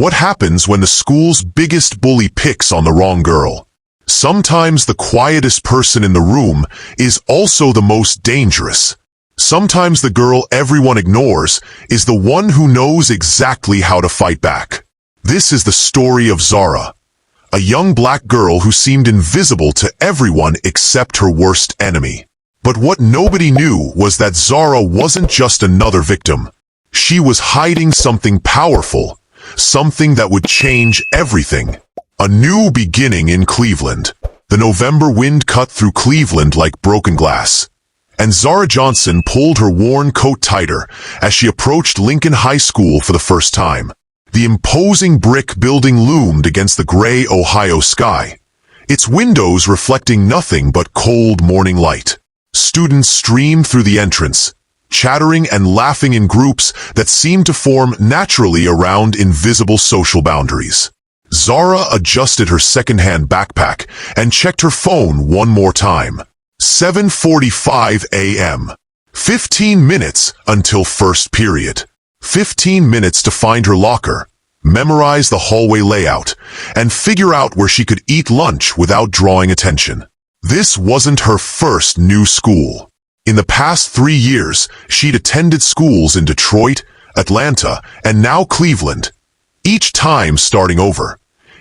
What happens when the school's biggest bully picks on the wrong girl? Sometimes the quietest person in the room is also the most dangerous. Sometimes the girl everyone ignores is the one who knows exactly how to fight back. This is the story of Zara, a young black girl who seemed invisible to everyone except her worst enemy. But what nobody knew was that Zara wasn't just another victim. She was hiding something powerful, something that would change everything. A new beginning in Cleveland. The November wind cut through Cleveland like broken glass, and Zara Johnson pulled her worn coat tighter as she approached Lincoln High School for the first time. The imposing brick building loomed against the gray Ohio sky, its windows reflecting nothing but cold morning light. Students streamed through the entrance, chattering and laughing in groups that seemed to form naturally around invisible social boundaries. Zara adjusted her second-hand backpack and checked her phone one more time. 7:45 a.m. 15 minutes until first period. 15 minutes to find her locker, memorize the hallway layout, and figure out where she could eat lunch without drawing attention. This wasn't her first new school. In the past 3 years, she'd attended schools in Detroit, Atlanta, and now Cleveland, each time starting over.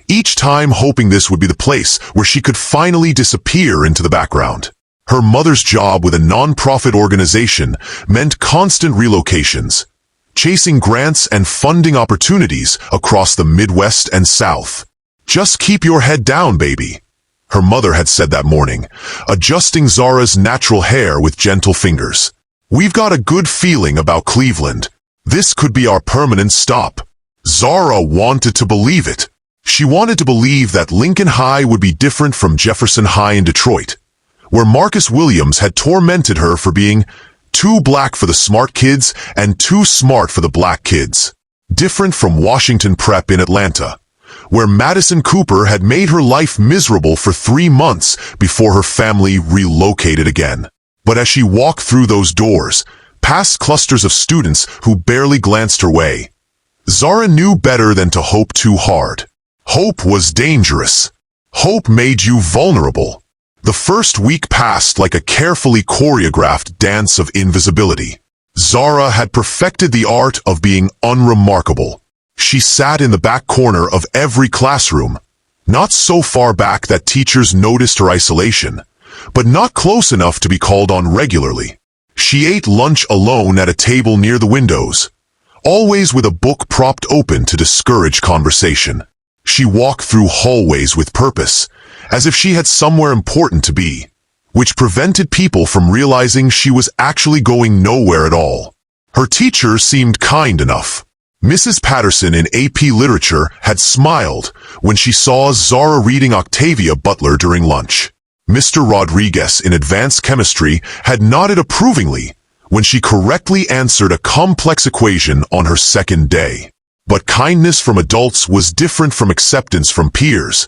Each time hoping this would be the place where she could finally disappear into the background. Her mother's job with a non-profit organization meant constant relocations, chasing grants and funding opportunities across the Midwest and South. "Just keep your head down, baby," her mother had said that morning, adjusting Zara's natural hair with gentle fingers. "We've got a good feeling about Cleveland. This could be our permanent stop." Zara wanted to believe it. She wanted to believe that Lincoln High would be different from Jefferson High in Detroit, where Marcus Williams had tormented her for being too black for the smart kids and too smart for the black kids. Different from Washington Prep in Atlanta, where Madison Cooper had made her life miserable for 3 months before her family relocated again. But as she walked through those doors, past clusters of students who barely glanced her way, Zara knew better than to hope too hard. Hope was dangerous. Hope made you vulnerable. The first week passed like a carefully choreographed dance of invisibility. Zara had perfected the art of being unremarkable. She sat in the back corner of every classroom, not so far back that teachers noticed her isolation, but not close enough to be called on regularly. She ate lunch alone at a table near the windows, always with a book propped open to discourage conversation. She walked through hallways with purpose, as if she had somewhere important to be, which prevented people from realizing she was actually going nowhere at all. Her teacher seemed kind enough. Mrs. Patterson in AP Literature had smiled when she saw Zara reading Octavia Butler during lunch. Mr. Rodriguez in Advanced Chemistry had nodded approvingly when she correctly answered a complex equation on her second day. But kindness from adults was different from acceptance from peers,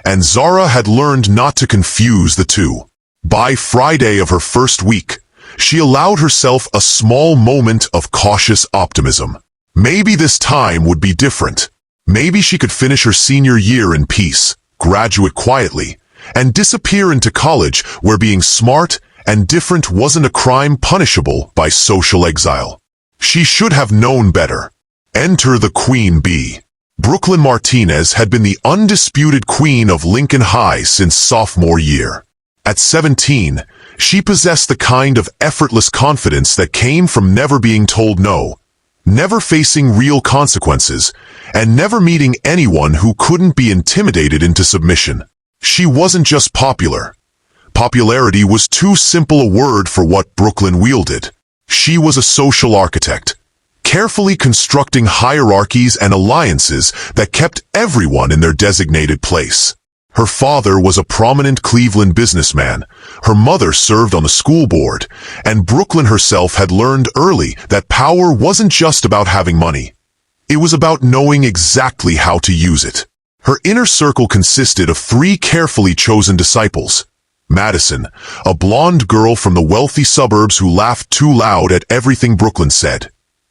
and Zara had learned not to confuse the two. By Friday of her first week, she allowed herself a small moment of cautious optimism. Maybe this time would be different. Maybe she could finish her senior year in peace, graduate quietly, and disappear into college where being smart and different wasn't a crime punishable by social exile. She should have known better. Enter the Queen Bee. Brooklyn Martinez had been the undisputed queen of Lincoln High since sophomore year. At 17, she possessed the kind of effortless confidence that came from never being told no, never facing real consequences, and never meeting anyone who couldn't be intimidated into submission. She wasn't just popular. Popularity was too simple a word for what Brooklyn wielded. She was a social architect, carefully constructing hierarchies and alliances that kept everyone in their designated place. Her father was a prominent Cleveland businessman, her mother served on the school board, and Brooklyn herself had learned early that power wasn't just about having money. It was about knowing exactly how to use it. Her inner circle consisted of 3 carefully chosen disciples. Madison, a blonde girl from the wealthy suburbs who laughed too loud at everything Brooklyn said.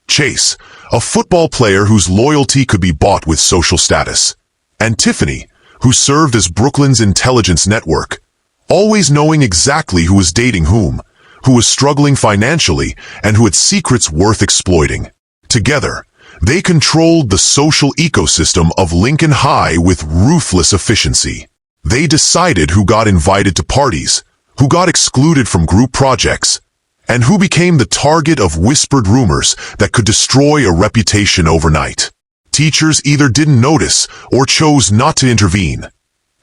Chase, a football player whose loyalty could be bought with social status, and Tiffany, who served as Brooklyn's intelligence network, always knowing exactly who was dating whom, who was struggling financially, and who had secrets worth exploiting. Together, they controlled the social ecosystem of Lincoln High with ruthless efficiency. They decided who got invited to parties, who got excluded from group projects, and who became the target of whispered rumors that could destroy a reputation overnight. Teachers either didn't notice or chose not to intervene.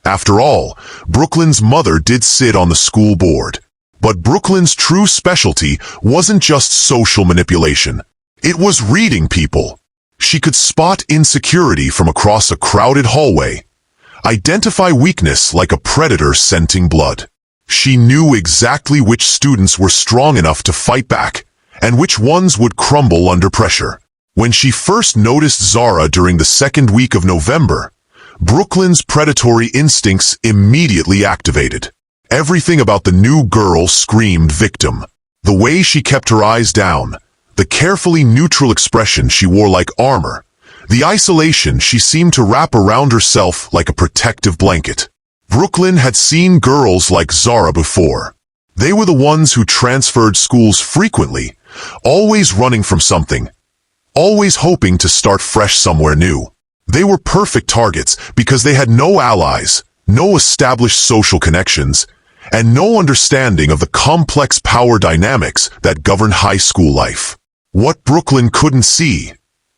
After all, Brooklyn's mother did sit on the school board. But Brooklyn's true specialty wasn't just social manipulation. It was reading people. She could spot insecurity from across a crowded hallway, identify weakness like a predator scenting blood. She knew exactly which students were strong enough to fight back, and which ones would crumble under pressure. When she first noticed Zara during the second week of November, Brooklyn's predatory instincts immediately activated. Everything about the new girl screamed victim. The way she kept her eyes down, the carefully neutral expression she wore like armor, the isolation she seemed to wrap around herself like a protective blanket. Brooklyn had seen girls like Zara before. They were the ones who transferred schools frequently, always running from something, always hoping to start fresh somewhere new. They were perfect targets because they had no allies, no established social connections, and no understanding of the complex power dynamics that govern high school life. What Brooklyn couldn't see,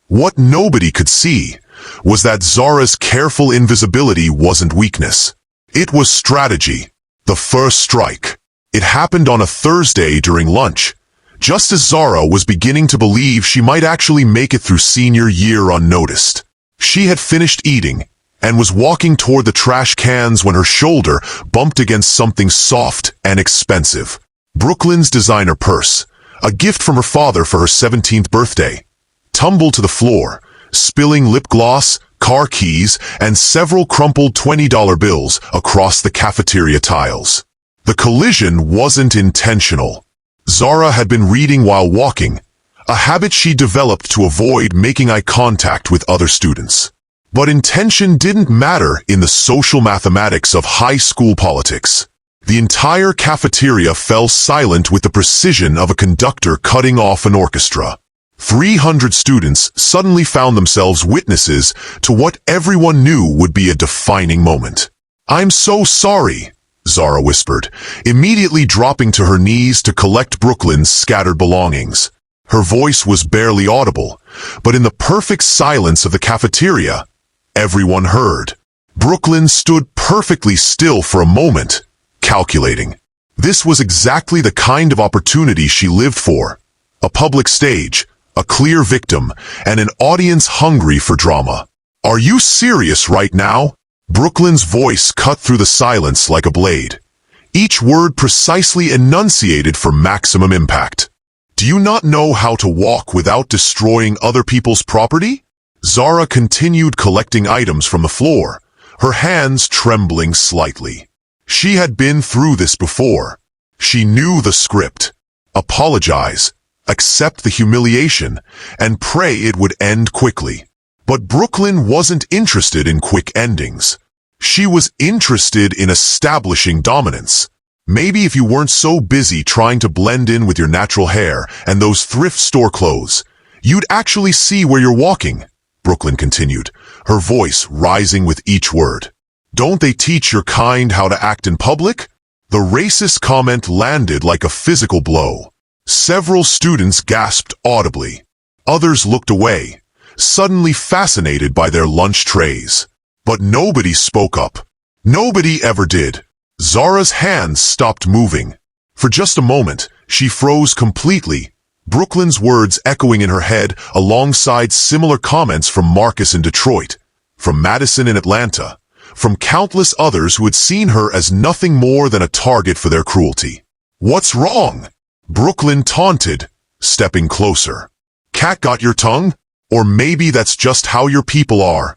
what nobody could see, was that Zara's careful invisibility wasn't weakness. It was strategy. The first strike. It happened on a Thursday during lunch, just as Zara was beginning to believe she might actually make it through senior year unnoticed. She had finished eating and was walking toward the trash cans when her shoulder bumped against something soft and expensive. Brooklyn's designer purse, a gift from her father for her 17th birthday, tumbled to the floor, spilling lip gloss, car keys, and several crumpled $20 bills across the cafeteria tiles. The collision wasn't intentional. Zara had been reading while walking, a habit she developed to avoid making eye contact with other students. But intention didn't matter in the social mathematics of high school politics. The entire cafeteria fell silent with the precision of a conductor cutting off an orchestra. 300 students suddenly found themselves witnesses to what everyone knew would be a defining moment. "I'm so sorry," Zara whispered, immediately dropping to her knees to collect Brooklyn's scattered belongings. Her voice was barely audible, but in the perfect silence of the cafeteria, everyone heard. Brooklyn stood perfectly still for a moment, calculating. This was exactly the kind of opportunity she lived for. A public stage, a clear victim, and an audience hungry for drama. "Are you serious right now?" Brooklyn's voice cut through the silence like a blade, each word precisely enunciated for maximum impact. "Do you not know how to walk without destroying other people's property?" Zara continued collecting items from the floor, her hands trembling slightly. She had been through this before. She knew the script. Apologize, accept the humiliation, and pray it would end quickly. But Brooklyn wasn't interested in quick endings. She was interested in establishing dominance. "Maybe if you weren't so busy trying to blend in with your natural hair and those thrift store clothes, you'd actually see where you're walking," Brooklyn continued, her voice rising with each word. "Don't they teach your kind how to act in public?" The racist comment landed like a physical blow. Several students gasped audibly. Others looked away, suddenly fascinated by their lunch trays. But nobody spoke up. Nobody ever did. Zara's hands stopped moving. For just a moment, she froze completely, Brooklyn's words echoing in her head alongside similar comments from Marcus in Detroit, from Madison in Atlanta, from countless others who had seen her as nothing more than a target for their cruelty. "What's wrong?" Brooklyn taunted, stepping closer. "Cat got your tongue? Or maybe that's just how your people are.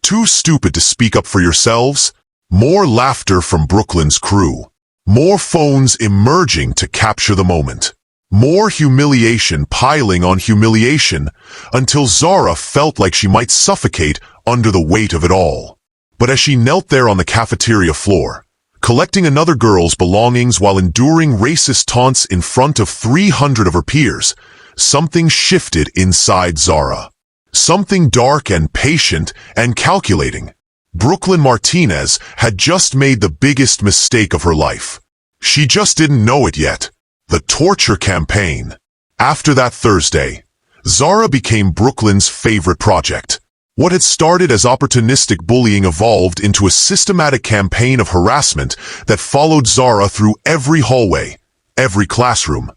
Too stupid to speak up for yourselves?" More laughter from Brooklyn's crew. More phones emerging to capture the moment. More humiliation piling on humiliation, until Zara felt like she might suffocate under the weight of it all. But as she knelt there on the cafeteria floor, collecting another girl's belongings while enduring racist taunts in front of 300 of her peers, something shifted inside Zara. Something dark and patient and calculating. Brooklyn Martinez had just made the biggest mistake of her life. She just didn't know it yet. The torture campaign. After that Thursday, Zara became Brooklyn's favorite project. What had started as opportunistic bullying evolved into a systematic campaign of harassment that followed Zara through every hallway, every classroom,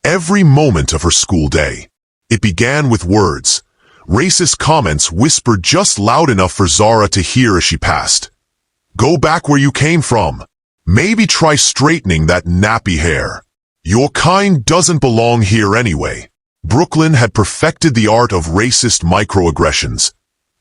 every moment of her school day. It began with words, racist comments whispered just loud enough for Zara to hear as she passed. Go back where you came from. Maybe try straightening that nappy hair. Your kind doesn't belong here anyway. Brooklyn had perfected the art of racist microaggressions.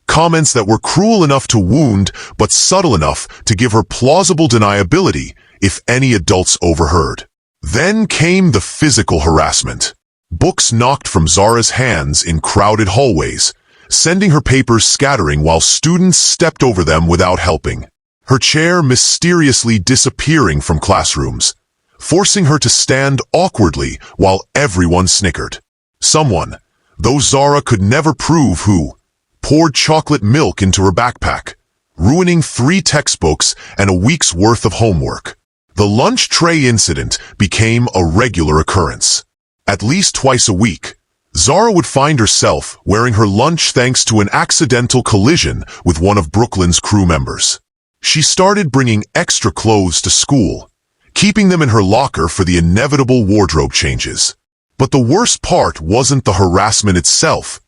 Comments that were cruel enough to wound, but subtle enough to give her plausible deniability if any adults overheard. Then came the physical harassment. Books knocked from Zara's hands in crowded hallways, sending her papers scattering while students stepped over them without helping. Her chair mysteriously disappearing from classrooms, forcing her to stand awkwardly while everyone snickered. Someone, though Zara could never prove who, poured chocolate milk into her backpack, ruining 3 textbooks and a week's worth of homework. The lunch tray incident became a regular occurrence. At least twice a week, Zara would find herself wearing her lunch thanks to an accidental collision with one of Brooklyn's crew members. She started bringing extra clothes to school, keeping them in her locker for the inevitable wardrobe changes. But the worst part wasn't the harassment itself.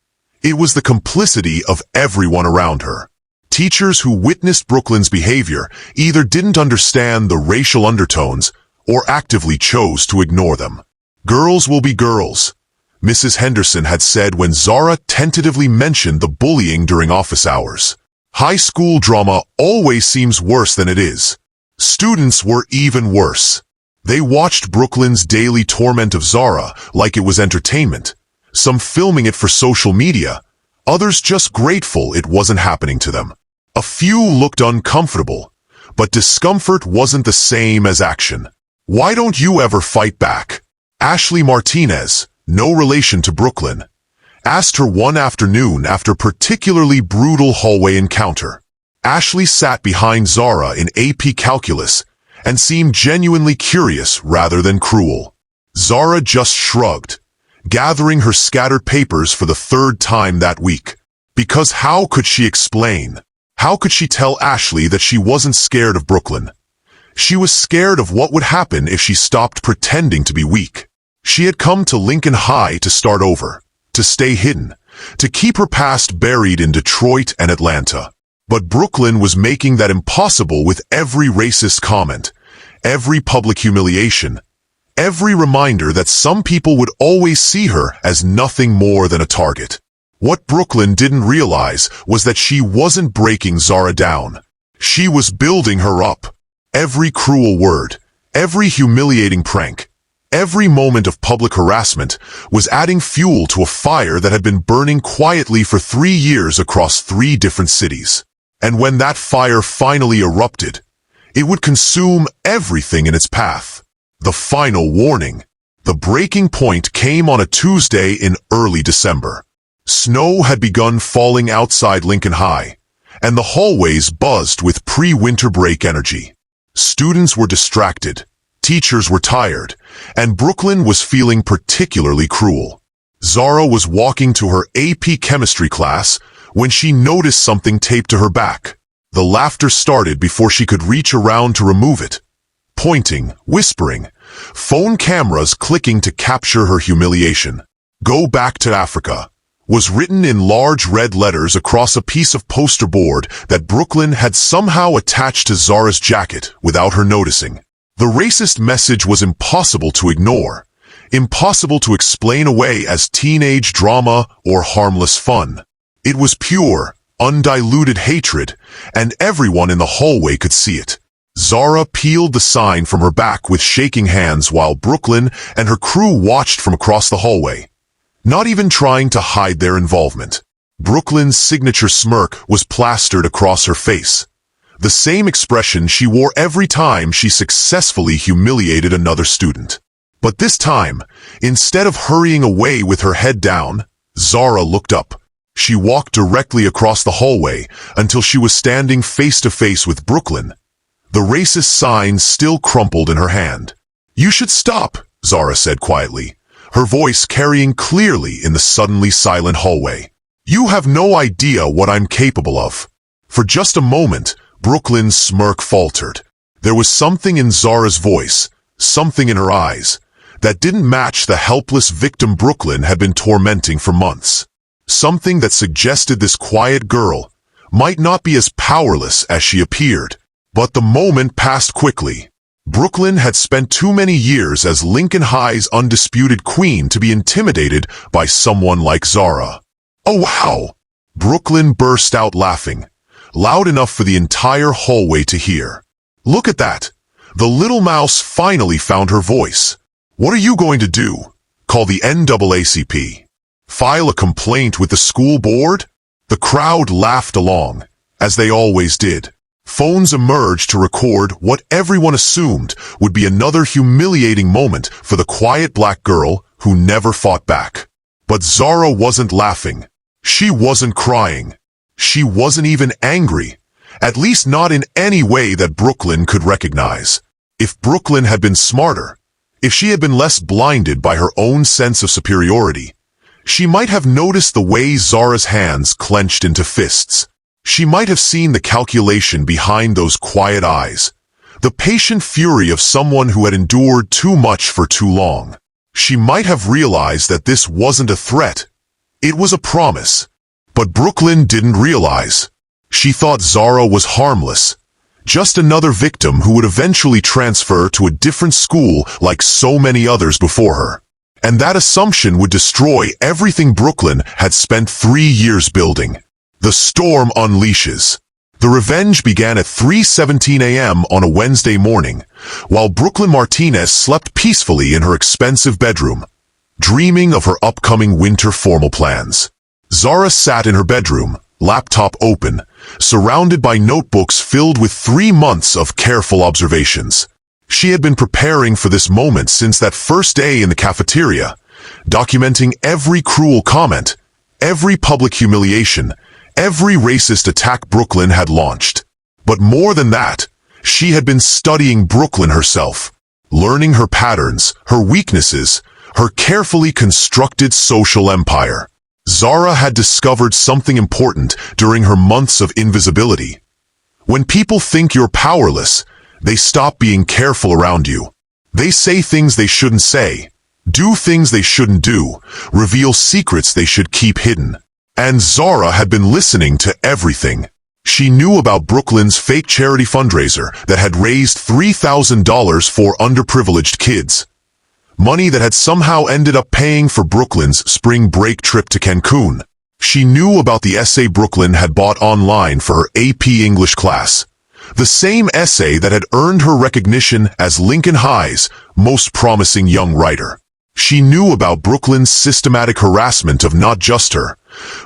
It was the complicity of everyone around her. Teachers who witnessed Brooklyn's behavior either didn't understand the racial undertones or actively chose to ignore them. Girls will be girls, Mrs. Henderson had said when Zara tentatively mentioned the bullying during office hours. High school drama always seems worse than it is. Students were even worse. They watched Brooklyn's daily torment of Zara like it was entertainment, some filming it for social media, others just grateful it wasn't happening to them. A few looked uncomfortable, but discomfort wasn't the same as action. Why don't you ever fight back? Ashley Martinez, no relation to Brooklyn, asked her one afternoon after a particularly brutal hallway encounter. Ashley sat behind Zara in AP Calculus and seemed genuinely curious rather than cruel. Zara just shrugged, gathering her scattered papers for the 3rd time that week. Because how could she explain? How could she tell Ashley that she wasn't scared of Brooklyn? She was scared of what would happen if she stopped pretending to be weak. She had come to Lincoln High to start over, to stay hidden, to keep her past buried in Detroit and Atlanta. But Brooklyn was making that impossible with every racist comment, every public humiliation, every reminder that some people would always see her as nothing more than a target. What Brooklyn didn't realize was that she wasn't breaking Zara down. She was building her up. Every cruel word, every humiliating prank, every moment of public harassment was adding fuel to a fire that had been burning quietly for 3 years across 3 different cities. And when that fire finally erupted, it would consume everything in its path. The final warning. The breaking point came on a Tuesday in early December. Snow had begun falling outside Lincoln High, and the hallways buzzed with pre-winter break energy. Students were distracted, teachers were tired, and Brooklyn was feeling particularly cruel. Zara was walking to her AP chemistry class when she noticed something taped to her back. The laughter started before she could reach around to remove it. Pointing, whispering, phone cameras clicking to capture her humiliation. Go back to Africa was written in large red letters across a piece of poster board that Brooklyn had somehow attached to Zara's jacket without her noticing. The racist message was impossible to ignore, impossible to explain away as teenage drama or harmless fun. It was pure, undiluted hatred, and everyone in the hallway could see it. Zara peeled the sign from her back with shaking hands while Brooklyn and her crew watched from across the hallway, not even trying to hide their involvement. Brooklyn's signature smirk was plastered across her face, the same expression she wore every time she successfully humiliated another student. But this time, instead of hurrying away with her head down, Zara looked up. She walked directly across the hallway until she was standing face to face with Brooklyn, the racist sign still crumpled in her hand. "You should stop," Zara said quietly, her voice carrying clearly in the suddenly silent hallway. "You have no idea what I'm capable of." For just a moment, Brooklyn's smirk faltered. There was something in Zara's voice, something in her eyes, that didn't match the helpless victim Brooklyn had been tormenting for months. Something that suggested this quiet girl might not be as powerless as she appeared. But the moment passed quickly. Brooklyn had spent too many years as Lincoln High's undisputed queen to be intimidated by someone like Zara. "Oh wow!" Brooklyn burst out laughing, loud enough for the entire hallway to hear. "Look at that! The little mouse finally found her voice. What are you going to do? Call the NAACP? File a complaint with the school board?" The crowd laughed along, as they always did. Phones emerged to record what everyone assumed would be another humiliating moment for the quiet black girl who never fought back. But Zara wasn't laughing. She wasn't crying. She wasn't even angry, at least not in any way that Brooklyn could recognize. If Brooklyn had been smarter, if she had been less blinded by her own sense of superiority, she might have noticed the way Zara's hands clenched into fists. She might have seen the calculation behind those quiet eyes, the patient fury of someone who had endured too much for too long. She might have realized that this wasn't a threat. It was a promise. But Brooklyn didn't realize. She thought Zara was harmless, just another victim who would eventually transfer to a different school like so many others before her. And that assumption would destroy everything Brooklyn had spent 3 years building. The storm unleashes. The revenge began at 3:17 a.m. on a Wednesday morning, while Brooklyn Martinez slept peacefully in her expensive bedroom, dreaming of her upcoming winter formal plans. Zara sat in her bedroom, laptop open, surrounded by notebooks filled with 3 months of careful observations. She had been preparing for this moment since that first day in the cafeteria, documenting every cruel comment, every public humiliation, every racist attack Brooklyn had launched. But more than that, she had been studying Brooklyn herself, learning her patterns, her weaknesses, her carefully constructed social empire. Zara had discovered something important during her months of invisibility. When people think you're powerless, they stop being careful around you. They say things they shouldn't say, do things they shouldn't do, reveal secrets they should keep hidden. And Zara had been listening to everything. She knew about Brooklyn's fake charity fundraiser that had raised $3,000 for underprivileged kids. Money that had somehow ended up paying for Brooklyn's spring break trip to Cancun. She knew about the essay Brooklyn had bought online for her AP English class. The same essay that had earned her recognition as Lincoln High's most promising young writer. She knew about Brooklyn's systematic harassment of not just her,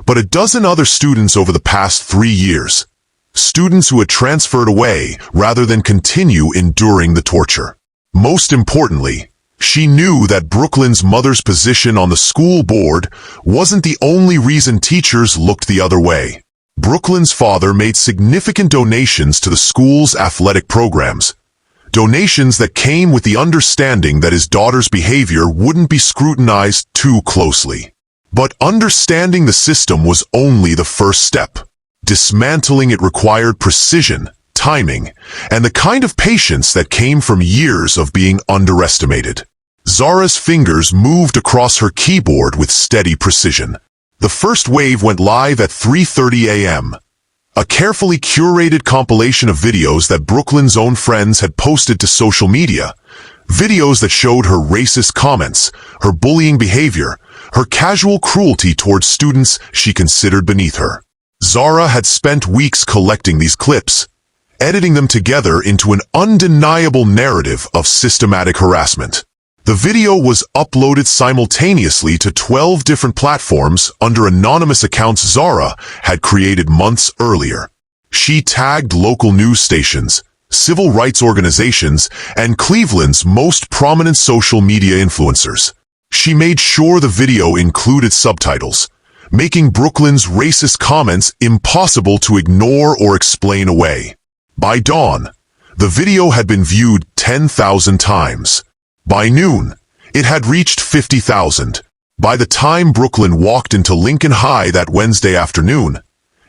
but a dozen other students over the past 3 years. Students who had transferred away rather than continue enduring the torture. Most importantly, she knew that Brooklyn's mother's position on the school board wasn't the only reason teachers looked the other way. Brooklyn's father made significant donations to the school's athletic programs. Donations that came with the understanding that his daughter's behavior wouldn't be scrutinized too closely. But understanding the system was only the first step. Dismantling it required precision, timing, and the kind of patience that came from years of being underestimated. Zara's fingers moved across her keyboard with steady precision. The first wave went live at 3:30 a.m. A carefully curated compilation of videos that Brooklyn's own friends had posted to social media. Videos that showed her racist comments, her bullying behavior, her casual cruelty towards students she considered beneath her. Zara had spent weeks collecting these clips, editing them together into an undeniable narrative of systematic harassment. The video was uploaded simultaneously to 12 different platforms under anonymous accounts Zara had created months earlier. She tagged local news stations, civil rights organizations, and Cleveland's most prominent social media influencers. She made sure the video included subtitles, making Brooklyn's racist comments impossible to ignore or explain away. By dawn, the video had been viewed 10,000 times. By noon, it had reached 50,000. By the time Brooklyn walked into Lincoln High that Wednesday afternoon,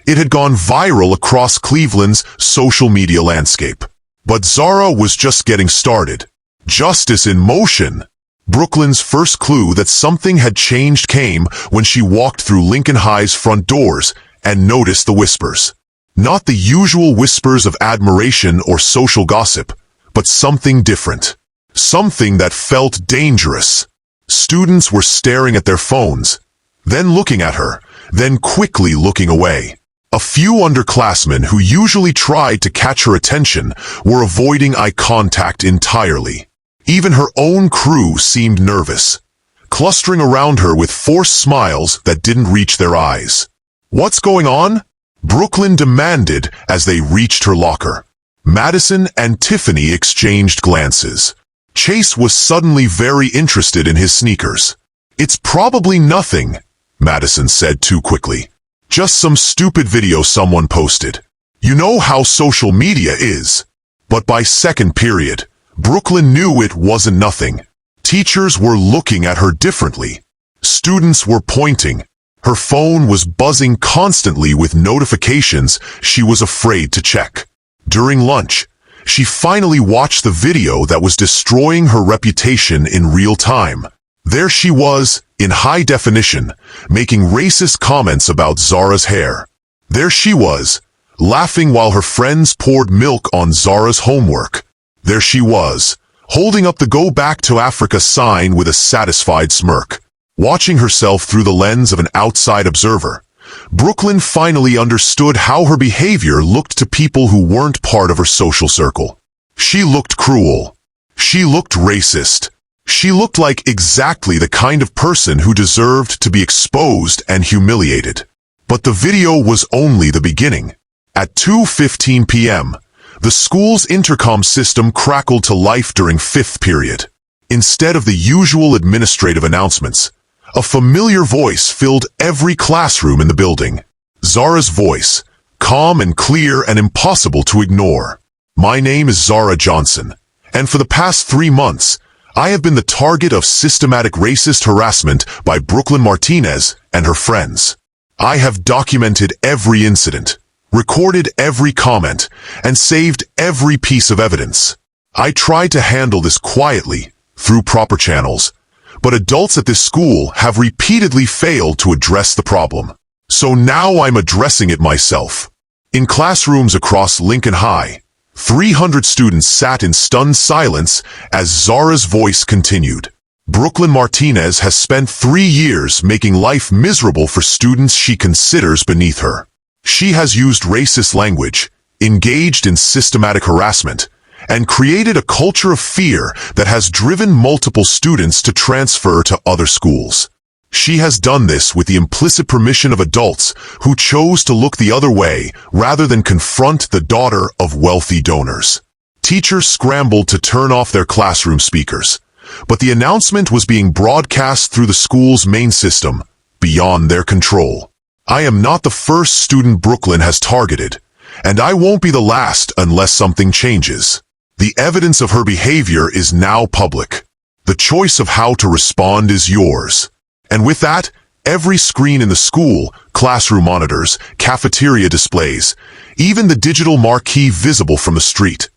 it had gone viral across Cleveland's social media landscape. But Zara was just getting started. Justice in motion. Brooklyn's first clue that something had changed came when she walked through Lincoln High's front doors and noticed the whispers. Not the usual whispers of admiration or social gossip, but something different. Something that felt dangerous. Students were staring at their phones, then looking at her, then quickly looking away. A few underclassmen who usually tried to catch her attention were avoiding eye contact entirely. Even her own crew seemed nervous, clustering around her with forced smiles that didn't reach their eyes. "What's going on?" Brooklyn demanded as they reached her locker. Madison and Tiffany exchanged glances. Chase was suddenly very interested in his sneakers. "It's probably nothing," Madison said too quickly. "Just some stupid video someone posted. You know how social media is." But by second period, Brooklyn knew it wasn't nothing. Teachers were looking at her differently. Students were pointing. Her phone was buzzing constantly with notifications she was afraid to check. During lunch, she finally watched the video that was destroying her reputation in real time. There she was, in high definition, making racist comments about Zara's hair. There she was, laughing while her friends poured milk on Zara's homework. There she was, holding up the Go Back to Africa sign with a satisfied smirk. Watching herself through the lens of an outside observer, Brooklyn finally understood how her behavior looked to people who weren't part of her social circle. She looked cruel. She looked racist. She looked like exactly the kind of person who deserved to be exposed and humiliated. But the video was only the beginning. At 2:15 p.m., the school's intercom system crackled to life during fifth period. Instead of the usual administrative announcements, a familiar voice filled every classroom in the building. Zara's voice, calm and clear and impossible to ignore. "My name is Zara Johnson, and for the past 3 months, I have been the target of systematic racist harassment by Brooklyn Martinez and her friends. I have documented every incident, recorded every comment, and saved every piece of evidence. I tried to handle this quietly, through proper channels, but adults at this school have repeatedly failed to address the problem. So now I'm addressing it myself." In classrooms across Lincoln High, 300 students sat in stunned silence as Zara's voice continued. Brooklyn Martinez has spent 3 years making life miserable for students she considers beneath her. She has used racist language, engaged in systematic harassment, and created a culture of fear that has driven multiple students to transfer to other schools. She has done this with the implicit permission of adults who chose to look the other way rather than confront the daughter of wealthy donors. Teachers scrambled to turn off their classroom speakers, but the announcement was being broadcast through the school's main system, beyond their control. "I am not the first student Brooklyn has targeted, and I won't be the last unless something changes. The evidence of her behavior is now public. The choice of how to respond is yours." And with that, every screen in the school, classroom monitors, cafeteria displays, even the digital marquee visible from the street,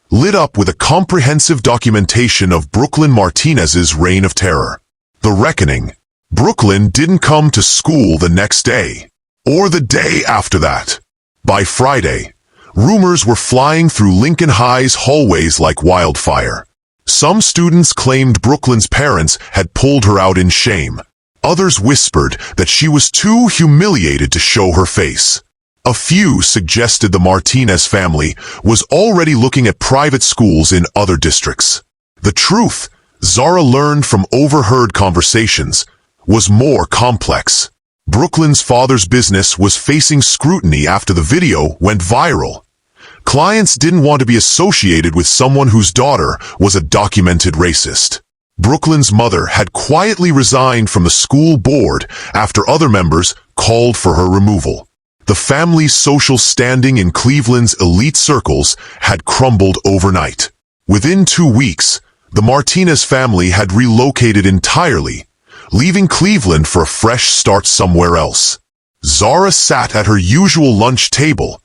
lit up with a comprehensive documentation of Brooklyn Martinez's reign of terror. The reckoning. Brooklyn didn't come to school the next day, or the day after that. By Friday, rumors were flying through Lincoln High's hallways like wildfire. Some students claimed Brooklyn's parents had pulled her out in shame. Others whispered that she was too humiliated to show her face. A few suggested the Martinez family was already looking at private schools in other districts. The truth, Zara learned from overheard conversations, was more complex. Brooklyn's father's business was facing scrutiny after the video went viral. Clients didn't want to be associated with someone whose daughter was a documented racist. Brooklyn's mother had quietly resigned from the school board after other members called for her removal. The family's social standing in Cleveland's elite circles had crumbled overnight. Within 2 weeks, the Martinez family had relocated entirely, leaving Cleveland for a fresh start somewhere else. Zara sat at her usual lunch table,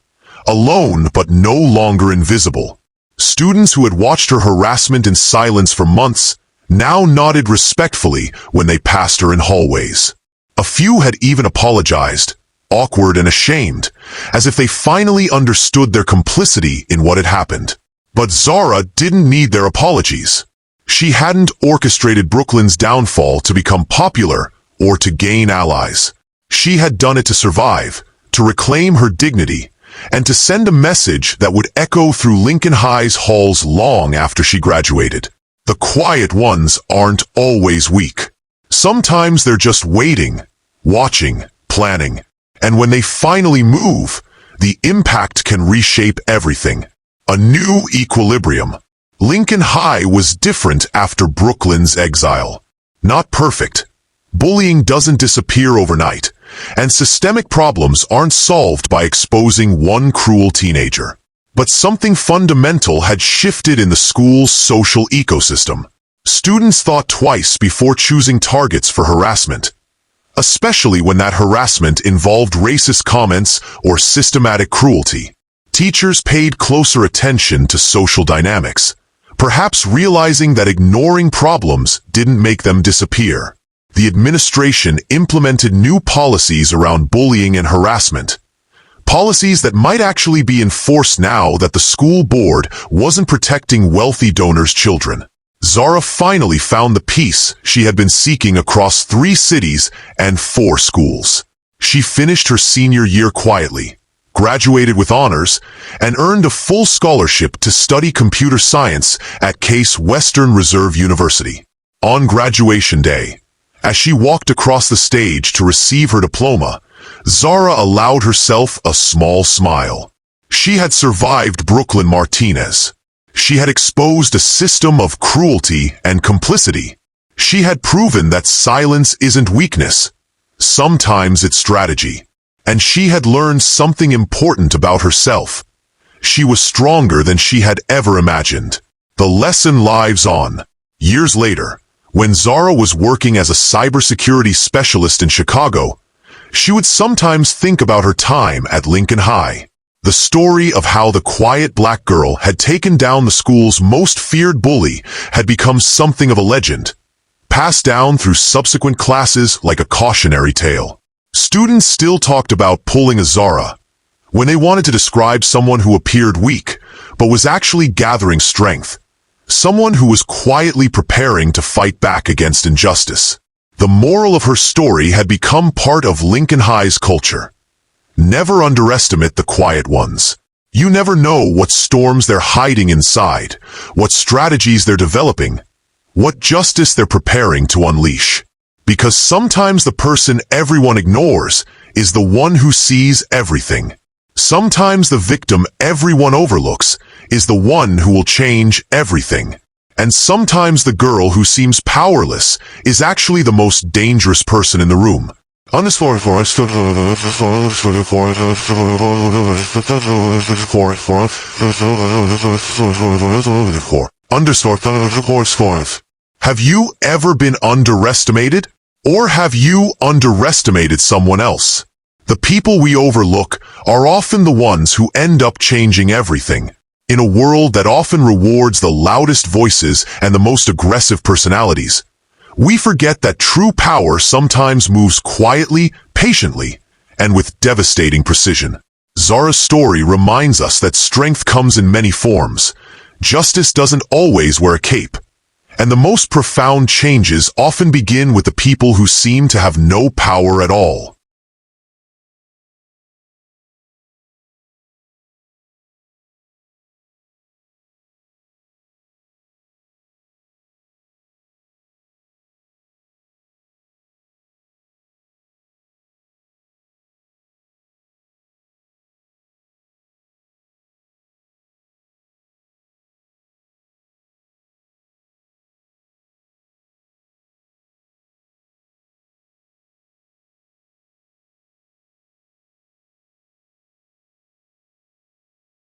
alone but no longer invisible. Students who had watched her harassment in silence for months now nodded respectfully when they passed her in hallways. A few had even apologized, awkward and ashamed, as if they finally understood their complicity in what had happened. But Zara didn't need their apologies. She hadn't orchestrated Brooklyn's downfall to become popular or to gain allies. She had done it to survive, to reclaim her dignity, and to send a message that would echo through Lincoln High's halls long after she graduated. The quiet ones aren't always weak. Sometimes they're just waiting, watching, planning. And when they finally move, the impact can reshape everything. A new equilibrium. Lincoln High was different after Brooklyn's exile. Not perfect. Bullying doesn't disappear overnight, and systemic problems aren't solved by exposing one cruel teenager. But something fundamental had shifted in the school's social ecosystem. Students thought twice before choosing targets for harassment, especially when that harassment involved racist comments or systematic cruelty. Teachers paid closer attention to social dynamics, perhaps realizing that ignoring problems didn't make them disappear. The administration implemented new policies around bullying and harassment, policies that might actually be enforced now that the school board wasn't protecting wealthy donors' children. Zara finally found the peace she had been seeking across 3 cities and 4 schools. She finished her senior year quietly, graduated with honors, and earned a full scholarship to study computer science at Case Western Reserve University. On graduation day, as she walked across the stage to receive her diploma, Zara allowed herself a small smile. She had survived Brooklyn Martinez. She had exposed a system of cruelty and complicity. She had proven that silence isn't weakness. Sometimes it's strategy. And she had learned something important about herself. She was stronger than she had ever imagined. The lesson lives on. Years later, when Zara was working as a cybersecurity specialist in Chicago, she would sometimes think about her time at Lincoln High. The story of how the quiet black girl had taken down the school's most feared bully had become something of a legend, passed down through subsequent classes like a cautionary tale. Students still talked about pulling a Zara when they wanted to describe someone who appeared weak, but was actually gathering strength, someone who was quietly preparing to fight back against injustice. The moral of her story had become part of Lincoln High's culture. Never underestimate the quiet ones. You never know what storms they're hiding inside, what strategies they're developing, what justice they're preparing to unleash. Because sometimes the person everyone ignores is the one who sees everything. Sometimes the victim everyone overlooks is the one who will change everything. And sometimes the girl who seems powerless is actually the most dangerous person in the room. Underscore Have you ever been underestimated? Or have you underestimated someone else? The people we overlook are often the ones who end up changing everything. In a world that often rewards the loudest voices and the most aggressive personalities, we forget that true power sometimes moves quietly, patiently, and with devastating precision. Zara's story reminds us that strength comes in many forms. Justice doesn't always wear a cape. And the most profound changes often begin with the people who seem to have no power at all.